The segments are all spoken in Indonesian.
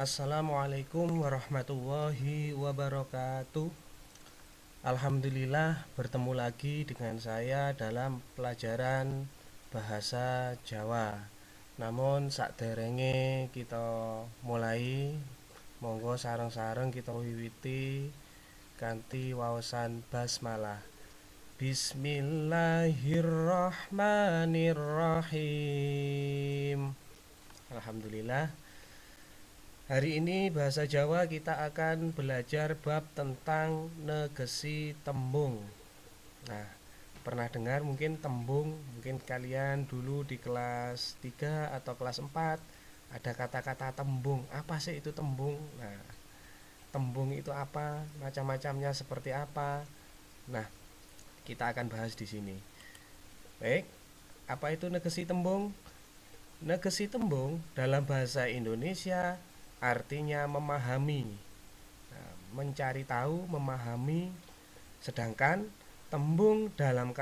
Assalamualaikum warahmatullahi wabarakatuh. Alhamdulillah bertemu lagi dengan saya dalam pelajaran bahasa Jawa. Namun sakderenge kita mulai, monggo sareng-sareng kita wiwiti kanthi waosan basmalah. Bismillahirrahmanirrahim. Alhamdulillah. Hari ini bahasa Jawa kita akan belajar bab tentang negesi tembung. Nah, pernah dengar mungkin tembung, mungkin kalian dulu di kelas 3 atau kelas 4 ada kata-kata tembung. Apa sih itu tembung? Nah, tembung itu apa? Macam-macamnya seperti apa? Nah, kita akan bahas di sini. Baik, apa itu negesi tembung? Negesi tembung dalam bahasa Indonesia artinya memahami, mencari tahu, memahami. Sedangkan tembung dalam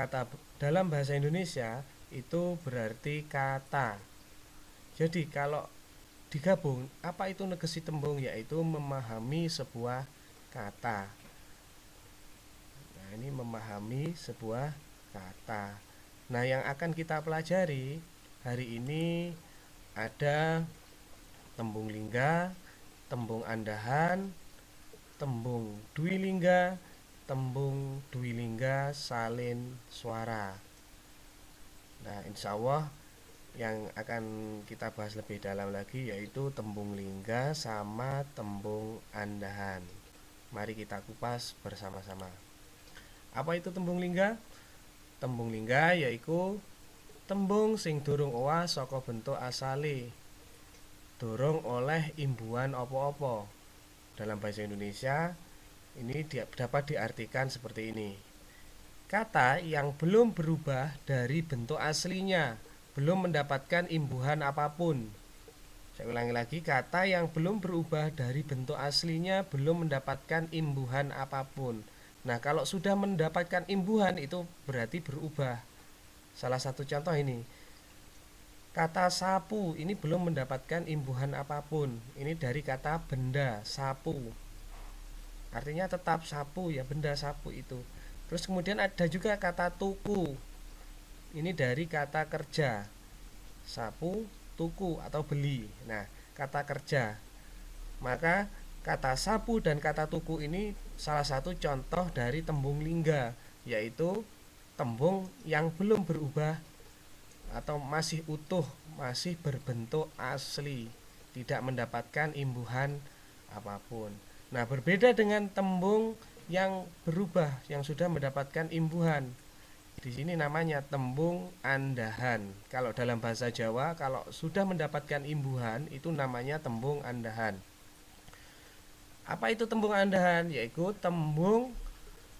bahasa Indonesia itu berarti kata. Jadi kalau digabung, apa itu negesi tembung? Yaitu memahami sebuah kata. Nah, ini memahami sebuah kata. Nah, yang akan kita pelajari hari ini ada tembung lingga, tembung andahan, tembung dwilingga, tembung dwilingga salin suara. Nah, insya Allah yang akan kita bahas lebih dalam lagi yaitu tembung lingga sama tembung andahan. Mari kita kupas bersama-sama. Apa itu tembung lingga? Tembung lingga yaitu tembung sing durung owah saka bentuk asale, durung oleh imbuhan apa-apa. Dalam bahasa Indonesia ini dapat diartikan seperti ini: kata yang belum berubah dari bentuk aslinya, belum mendapatkan imbuhan apapun. Saya ulangi lagi, kata yang belum berubah dari bentuk aslinya, belum mendapatkan imbuhan apapun. Nah, kalau sudah mendapatkan imbuhan itu berarti berubah. Salah satu contoh ini, kata sapu ini belum mendapatkan imbuhan apapun. Ini dari kata benda, sapu. Artinya tetap sapu ya, benda sapu itu. Terus kemudian ada juga kata tuku. Ini dari kata kerja. Sapu, tuku atau beli. Nah, kata kerja. Maka kata sapu dan kata tuku ini salah satu contoh dari tembung lingga, yaitu tembung yang belum berubah atau masih utuh, masih berbentuk asli, tidak mendapatkan imbuhan apapun. Nah, berbeda dengan tembung yang berubah, yang sudah mendapatkan imbuhan. Di sini namanya tembung andahan. Kalau dalam bahasa Jawa, kalau sudah mendapatkan imbuhan itu namanya tembung andahan. Apa itu tembung andahan? Yaitu tembung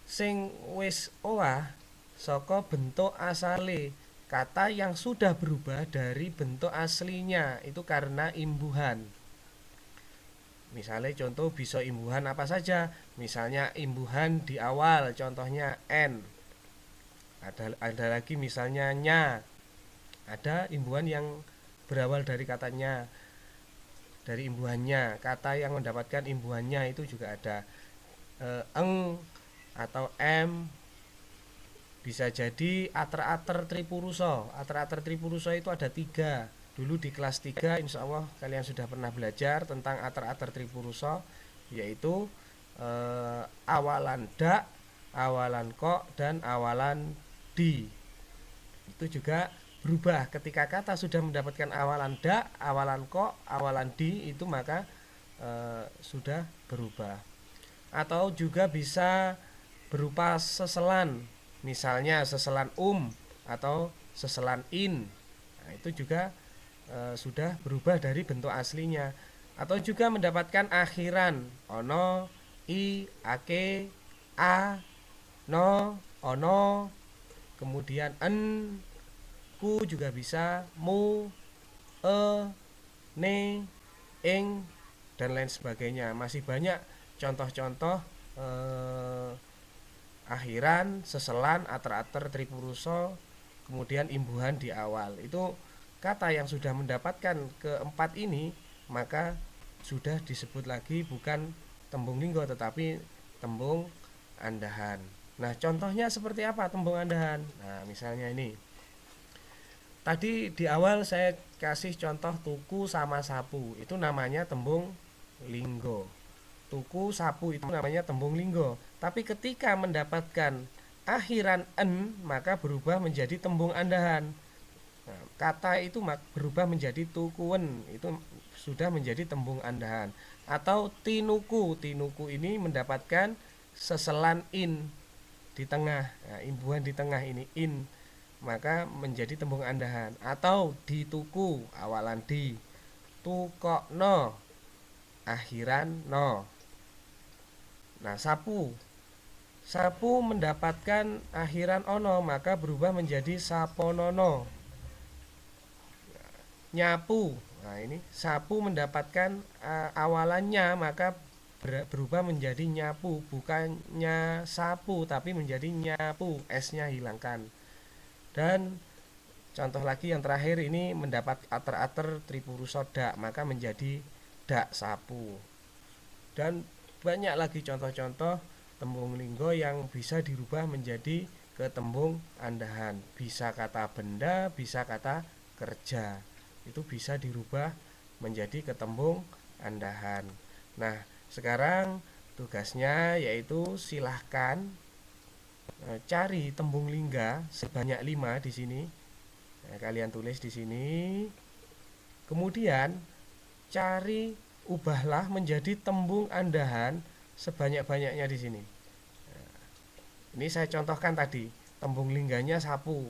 sing wis owah saka bentuk asale, kata yang sudah berubah dari bentuk aslinya itu karena imbuhan. Misalnya contoh bisa imbuhan apa saja. Misalnya imbuhan di awal, contohnya n. Ada lagi misalnya nya. Ada imbuhan yang berawal dari katanya, dari imbuhannya. Kata yang mendapatkan imbuhannya itu juga ada eng atau m. Bisa jadi ater-ater tripurusa. Ater-ater tripurusa itu ada 3. Dulu di kelas 3 insya Allah kalian sudah pernah belajar tentang ater-ater tripurusa, yaitu awalan da, awalan kok, dan awalan di. Itu juga berubah ketika kata sudah mendapatkan awalan da, awalan kok, awalan di, itu maka sudah berubah. Atau juga bisa berupa seselan, misalnya seselan atau seselan in. Nah, itu juga sudah berubah dari bentuk aslinya. Atau juga mendapatkan akhiran ono, i, ake, a, no, ono, kemudian en, ku juga bisa, mu, e, ne, ing, dan lain sebagainya. Masih banyak contoh-contoh akhiran, seselan, ater-ater tripurusa, kemudian imbuhan di awal. Itu kata yang sudah mendapatkan keempat ini maka sudah disebut lagi bukan tembung linggo tetapi tembung andahan. Nah, contohnya seperti apa tembung andahan? Nah, misalnya ini. Tadi di awal saya kasih contoh tuku sama sapu. Itu namanya tembung linggo. Tuku, sapu itu namanya tembung linggo. Tapi ketika mendapatkan akhiran en, maka berubah menjadi tembung andahan. Nah, kata itu berubah menjadi tukuen, itu sudah menjadi tembung andahan. Atau tinuku, tinuku ini mendapatkan seselan in di tengah, nah, imbuhan di tengah ini in, maka menjadi tembung andahan. Atau dituku, awalan di, tukokno, akhiran no. Nah, sapu, sapu mendapatkan akhiran ono, maka berubah menjadi saponono. Nyapu, nah ini sapu mendapatkan awalannya, maka berubah menjadi nyapu, bukannya sapu tapi menjadi nyapu, s-nya hilangkan. Dan contoh lagi yang terakhir ini mendapat ater-ater tripurusa dak, maka menjadi dak sapu. Dan banyak lagi contoh-contoh tembung linggo yang bisa dirubah menjadi ke tembung andahan. Bisa kata benda, bisa kata kerja. Itu bisa dirubah menjadi ke tembung andahan. Nah, sekarang tugasnya yaitu silahkan cari tembung lingga sebanyak 5 di sini. Nah, kalian tulis di sini. Kemudian cari, ubahlah menjadi tembung andahan sebanyak-banyaknya di sini. Nah, ini saya contohkan tadi, tembung lingganya sapu.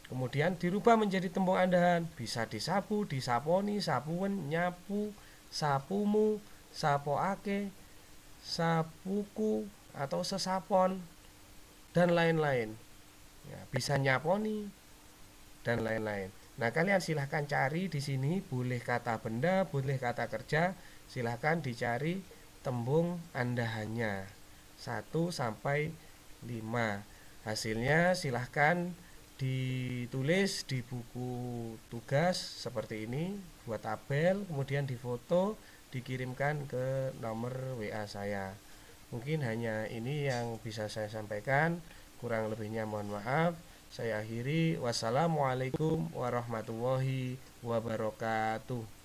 Kemudian dirubah menjadi tembung andahan, bisa disapu, disaponi, sapuen, nyapu, sapumu, sapoake, sapuku atau sesapon dan lain-lain. Ya, bisa nyaponi dan lain-lain. Nah, kalian silahkan cari di sini, boleh kata benda, boleh kata kerja, silahkan dicari tembung andahannya 1 sampai 5. Hasilnya silahkan ditulis di buku tugas seperti ini, buat tabel, kemudian difoto, dikirimkan ke nomor WA saya. Mungkin hanya ini yang bisa saya sampaikan, kurang lebihnya mohon maaf. Saya akhiri, wassalamualaikum warahmatullahi wabarakatuh.